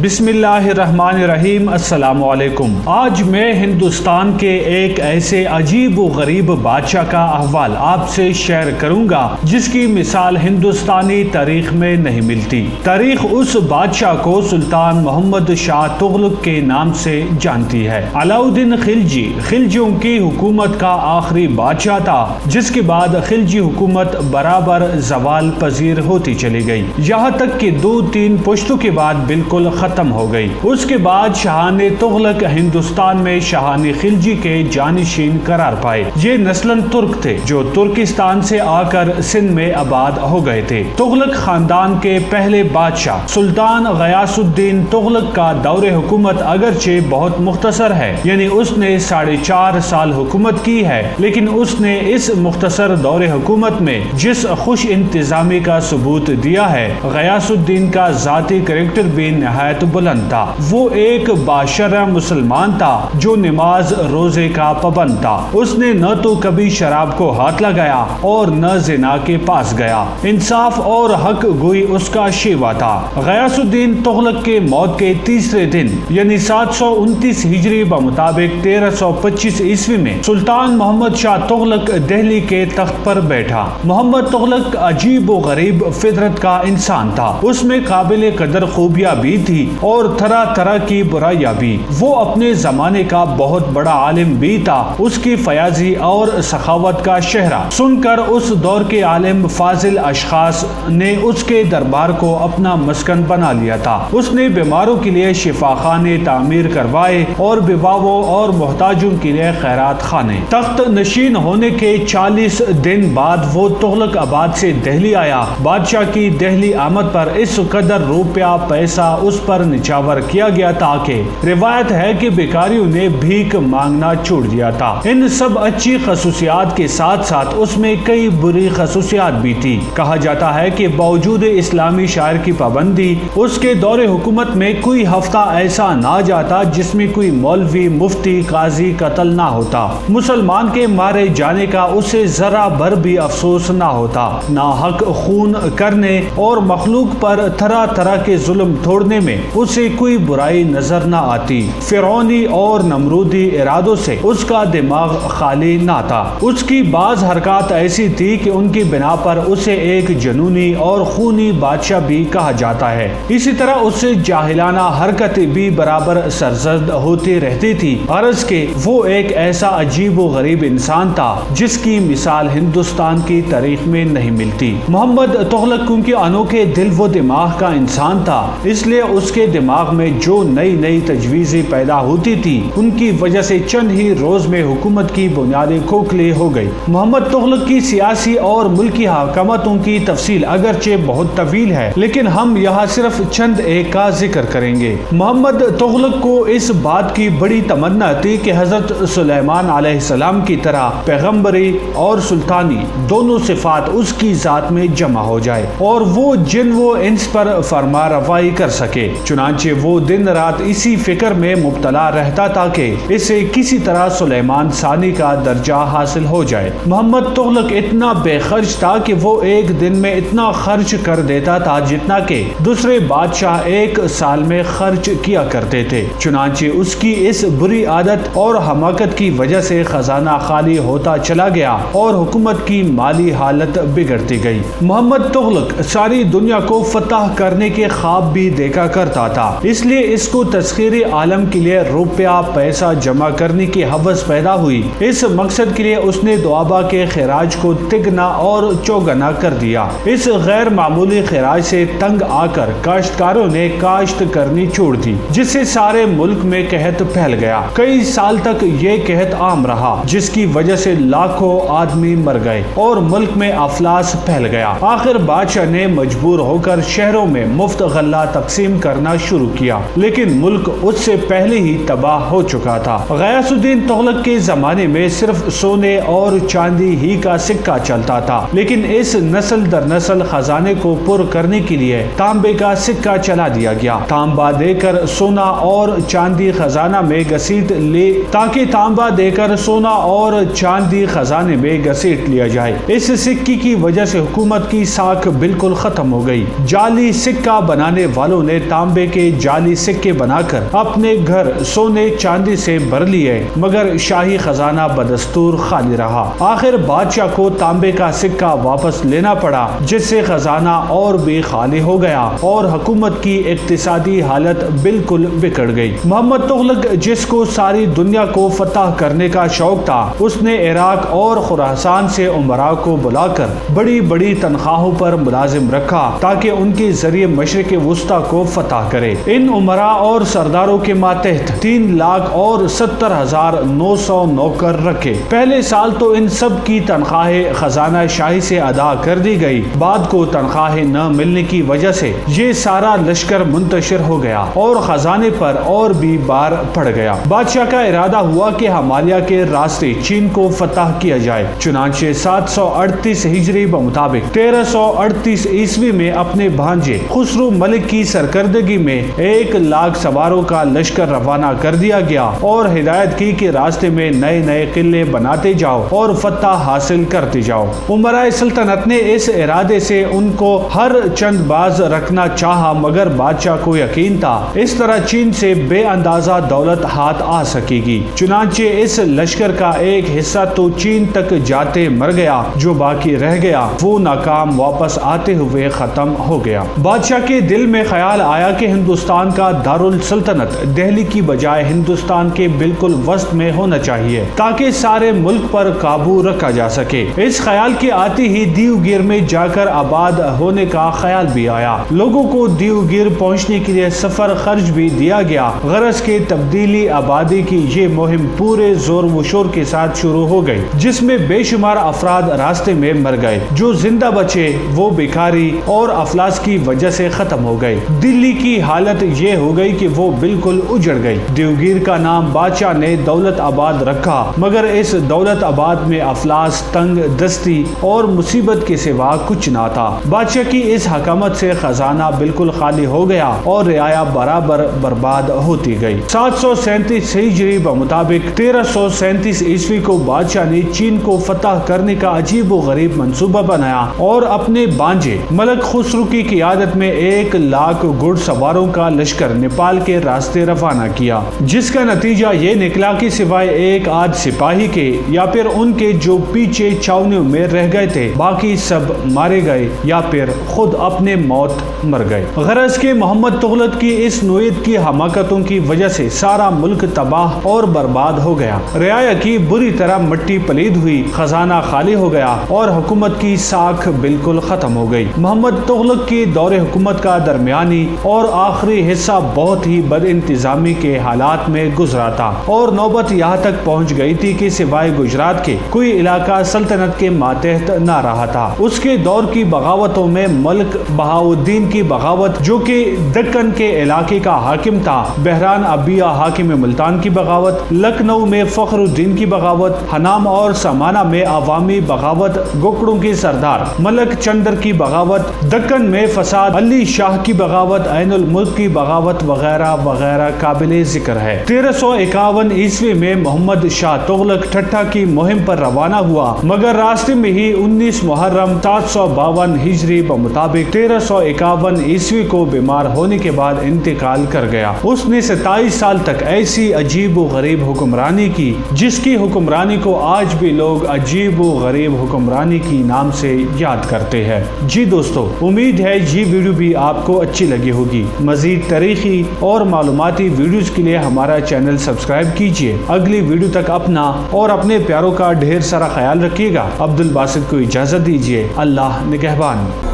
بسم اللہ الرحمن الرحیم۔ السلام علیکم۔ آج میں ہندوستان کے ایک ایسے عجیب و غریب بادشاہ کا احوال آپ سے شیئر کروں گا جس کی مثال ہندوستانی تاریخ میں نہیں ملتی۔ تاریخ اس بادشاہ کو سلطان محمد شاہ تغلق کے نام سے جانتی ہے۔ علاؤالدین خلجی خلجیوں کی حکومت کا آخری بادشاہ تھا، جس کے بعد خلجی حکومت برابر زوال پذیر ہوتی چلی گئی، یہاں تک کہ 2-3 پشتوں کے بعد بالکل ختم ہو گئی۔ اس کے بعد شاہان تغلق ہندوستان میں شاہان خلجی کے جانشین قرار پائے۔ یہ نسلاً ترک تھے جو ترکستان سے آ کر سندھ میں آباد ہو گئے تھے۔ تغلق خاندان کے پہلے بادشاہ سلطان غیاث الدین تغلق کا دور حکومت اگرچہ بہت مختصر ہے، یعنی اس نے 4.5 سال حکومت کی ہے، لیکن اس نے اس مختصر دور حکومت میں جس خوش انتظامی کا ثبوت دیا ہے، غیاث الدین کا ذاتی کریکٹر بھی نہایت بلند تھا۔ وہ ایک باشرع مسلمان تھا جو نماز روزے کا پابند تھا۔ اس نے نہ تو کبھی شراب کو ہاتھ لگایا اور نہ زنا کے پاس گیا۔ انصاف اور حق گوئی اس کا شیوا تھا۔ غیاث الدین تغلق کے موت کے تیسرے دن یعنی 729 ہجری بمطابق 1325 عیسوی میں سلطان محمد شاہ تغلق دہلی کے تخت پر بیٹھا۔ محمد تغلق عجیب و غریب فطرت کا انسان تھا۔ اس میں قابل قدر خوبیاں بھی تھی اور طرح طرح کی برائیاں بھی۔ وہ اپنے زمانے کا بہت بڑا عالم بھی تھا۔ اس کی فیاضی اور سخاوت کا چہرہ سن کر اس دور کے عالم فاضل اشخاص نے اس کے دربار کو اپنا مسکن بنا لیا تھا۔ اس نے بیماروں کے لیے شفا خانے تعمیر کروائے اور بیواؤں اور محتاجوں کے لیے خیرات خانے۔ تخت نشین ہونے کے 40 دن بعد وہ تغلق آباد سے دہلی آیا۔ بادشاہ کی دہلی آمد پر اس قدر روپیہ پیسہ اس پر نچھاور کیا گیا تھا کہ روایت ہے کہ بیکاریوں نے بھیک مانگنا چھوڑ دیا تھا۔ ان سب اچھی خصوصیات کے ساتھ ساتھ اس میں کئی بری خصوصیات بھی تھی۔ کہا جاتا ہے کہ باوجود اسلامی شاعر کی پابندی اس کے دور حکومت میں کوئی ہفتہ ایسا نہ جاتا جس میں کوئی مولوی مفتی قاضی قتل نہ ہوتا۔ مسلمان کے مارے جانے کا اسے ذرا بھر بھی افسوس نہ ہوتا۔ ناحق خون کرنے اور مخلوق پر طرح طرح کے ظلم توڑنے میں اسے کوئی برائی نظر نہ آتی۔ فرعونی اور نمرودی ارادوں سے اس کا دماغ خالی نہ تھا۔ اس کی بعض حرکات ایسی تھی کہ ان کی بنا پر اسے ایک جنونی اور خونی بادشاہ بھی کہا جاتا ہے۔ اسی طرح اس سے جاہلانہ حرکتیں بھی برابر سرزد ہوتی رہتی تھی۔ غرض کہ وہ ایک ایسا عجیب و غریب انسان تھا جس کی مثال ہندوستان کی تاریخ میں نہیں ملتی۔ محمد تغلق کیونکہ انوکھے دل و دماغ کا انسان تھا، اس لیے اس کے دماغ میں جو نئی تجویزیں پیدا ہوتی تھی ان کی وجہ سے چند ہی روز میں حکومت کی بنیادیں کھوکھلی ہو گئی۔ محمد تغلق کی سیاسی اور ملکی حکومتوں کی تفصیل اگرچہ بہت طویل ہے، لیکن ہم یہاں صرف چند ایک کا ذکر کریں گے۔ محمد تغلق کو اس بات کی بڑی تمنا تھی کہ حضرت سلیمان علیہ السلام کی طرح پیغمبری اور سلطانی دونوں صفات اس کی ذات میں جمع ہو جائے اور وہ جن و انس پر فرما روائی کر سکے۔ چنانچہ وہ دن رات اسی فکر میں مبتلا رہتا تھا کہ اسے کسی طرح سلیمان ثانی کا درجہ حاصل ہو جائے۔ محمد تغلق اتنا بے خرچ تھا کہ وہ ایک دن میں اتنا خرچ کر دیتا تھا جتنا کہ دوسرے بادشاہ ایک سال میں خرچ کیا کرتے تھے۔ چنانچہ اس کی اس بری عادت اور حماقت کی وجہ سے خزانہ خالی ہوتا چلا گیا اور حکومت کی مالی حالت بگڑتی گئی۔ محمد تغلق ساری دنیا کو فتح کرنے کے خواب بھی دیکھا کرتا تھا، اس لیے اس کو تسخیر عالم کے لیے روپیہ پیسہ جمع کرنے کی ہوس پیدا ہوئی۔ اس مقصد کے لیے اس نے دوابہ کے خراج کو تگنا اور چوگنا کر دیا۔ اس غیر معمولی خراج سے تنگ آ کر کاشتکاروں نے کاشت کرنی چھوڑ دی، جس سے سارے ملک میں قحط پھیل گیا۔ کئی سال تک یہ قحط عام رہا، جس کی وجہ سے لاکھوں آدمی مر گئے اور ملک میں افلاس پھیل گیا۔ آخر بادشاہ نے مجبور ہو کر شہروں میں مفت غلہ تقسیم کرنا شروع کیا، لیکن ملک اس سے پہلے ہی تباہ ہو چکا تھا۔ غیاث الدین تغلق کے زمانے میں صرف سونے اور چاندی ہی کا سکہ چلتا تھا، لیکن اس نسل در نسل خزانے کو پر کرنے کے لیے تانبے کا سکہ چلا دیا گیا۔ تانبا دے کر سونا اور چاندی خزانہ میں گھسیٹ لے تاکہ تانبا دے کر سونا اور چاندی خزانے میں گھسیٹ لیا جائے۔ اس سکے کی وجہ سے حکومت کی ساکھ بالکل ختم ہو گئی۔ جعلی سکہ بنانے والوں نے تانبے تانبے کے جعلی سکے بنا کر اپنے گھر سونے چاندی سے بھر لیے، مگر شاہی خزانہ بدستور خالی رہا۔ آخر بادشاہ کو تانبے کا سکہ واپس لینا پڑا، جس سے خزانہ اور بھی خالی ہو گیا اور حکومت کی اقتصادی حالت بالکل بگڑ گئی۔ محمد تغلق، جس کو ساری دنیا کو فتح کرنے کا شوق تھا، اس نے عراق اور خراسان سے امراء کو بلا کر بڑی بڑی تنخواہوں پر ملازم رکھا تاکہ ان کے ذریعے مشرق وسطی کو فتح کرے۔ ان امراء اور سرداروں کے ماتحت 3,70,900 نوکر رکھے۔ پہلے سال تو ان سب کی تنخواہیں خزانہ شاہی سے ادا کر دی گئی، بعد کو تنخواہیں نہ ملنے کی وجہ سے یہ سارا لشکر منتشر ہو گیا اور خزانے پر اور بھی بار پڑ گیا۔ بادشاہ کا ارادہ ہوا کہ ہمالیہ کے راستے چین کو فتح کیا جائے، چنانچہ 738 ہجری بمطابق 1338 عیسوی میں اپنے بھانجے خسرو ملک کی سرکردگی میں 1,00,000 سواروں کا لشکر روانہ کر دیا گیا اور ہدایت کی کہ راستے میں نئے نئے قلعے بناتے جاؤ اور فتح حاصل کرتے جاؤ۔ امراء سلطنت نے اس ارادے سے ان کو ہر چند باز رکھنا چاہا، مگر بادشاہ کو یقین تھا اس طرح چین سے بے اندازہ دولت ہاتھ آ سکے گی۔ چنانچہ اس لشکر کا ایک حصہ تو چین تک جاتے مر گیا، جو باقی رہ گیا وہ ناکام واپس آتے ہوئے ختم ہو گیا۔ بادشاہ کے دل میں خیال آیا کہ ہندوستان کا دارالسلطنت دہلی کی بجائے ہندوستان کے بالکل وسط میں ہونا چاہیے تاکہ سارے ملک پر قابو رکھا جا سکے۔ اس خیال کے آتے ہی دیوگیر میں جا کر آباد ہونے کا خیال بھی آیا۔ لوگوں کو دیوگیر پہنچنے کے لیے سفر خرچ بھی دیا گیا۔ غرض کے تبدیلی آبادی کی یہ مہم پورے زور و شور کے ساتھ شروع ہو گئی، جس میں بے شمار افراد راستے میں مر گئے۔ جو زندہ بچے وہ بیکاری اور افلاس کی وجہ سے ختم ہو گئے۔ دلی کی حالت یہ ہو گئی کہ وہ بالکل اجڑ گئی۔ دیوگیر کا نام بادشاہ نے دولت آباد رکھا، مگر اس دولت آباد میں افلاس، تنگ دستی اور مصیبت کے سوا کچھ نہ تھا۔ بادشاہ کی اس حکامت سے خزانہ بالکل خالی ہو گیا اور رعایا برابر برباد ہوتی گئی۔ 737 ہجری بمطابق 1337 عیسوی کو بادشاہ نے چین کو فتح کرنے کا عجیب و غریب منصوبہ بنایا اور اپنے بانجے ملک خسرو کی قیادت میں 1,00,000 گھڑ سواروں کا لشکر نیپال کے راستے روانہ کیا، جس کا نتیجہ یہ نکلا کہ سوائے ایک آدھ سپاہی کے یا پھر ان کے جو پیچھے چھاونیوں میں رہ گئے تھے، باقی سب مارے گئے یا پھر خود اپنے موت مر گئے۔ غرض کہ محمد تغلق کی اس نوعیت کی حماقتوں کی وجہ سے سارا ملک تباہ اور برباد ہو گیا۔ رعایا کی بری طرح مٹی پلید ہوئی، خزانہ خالی ہو گیا اور حکومت کی ساکھ بالکل ختم ہو گئی۔ محمد تغلق کی دور حکومت کا درمیانی اور آخری حصہ بہت ہی بد انتظامی کے حالات میں گزرا تھا اور نوبت یہاں تک پہنچ گئی تھی کہ سوائے گجرات کے کوئی علاقہ سلطنت کے ماتحت نہ رہا تھا۔ اس کے دور کی بغاوتوں میں ملک بہاؤالدین کی بغاوت، جو کہ دکن کے علاقے کا حاکم تھا، بحران ابیہ حاکم ملتان کی بغاوت، لکھنؤ میں فخر الدین کی بغاوت، ہنام اور سمانہ میں عوامی بغاوت، گوکڑوں کے سردار ملک چندر کی بغاوت، دکن میں فساد، علی شاہ کی بغاوت، عین الملک کی بغاوت وغیرہ وغیرہ قابل ذکر ہے۔ 1351 عیسوی میں محمد شاہ تغلق ٹھٹھا کی مہم پر روانہ ہوا، مگر راستے میں ہی 19 محرم 752 ہجری بمطابق 1351 عیسوی کو بیمار ہونے کے بعد انتقال کر گیا۔ اس نے 27 سال تک ایسی عجیب و غریب حکمرانی کی، جس کی حکمرانی کو آج بھی لوگ عجیب و غریب حکمرانی کی نام سے یاد کرتے ہیں۔ جی دوستو، امید ہے یہ ویڈیو بھی آپ کو اچھی لگی ہوگی۔ مزید تاریخی اور معلوماتی ویڈیوز کے لیے ہمارا چینل سبسکرائب کیجیے۔ اگلی ویڈیو تک اپنا اور اپنے پیاروں کا ڈھیر سارا خیال رکھیے گا۔ عبدالباسط کو اجازت دیجیے۔ اللہ نگہبان۔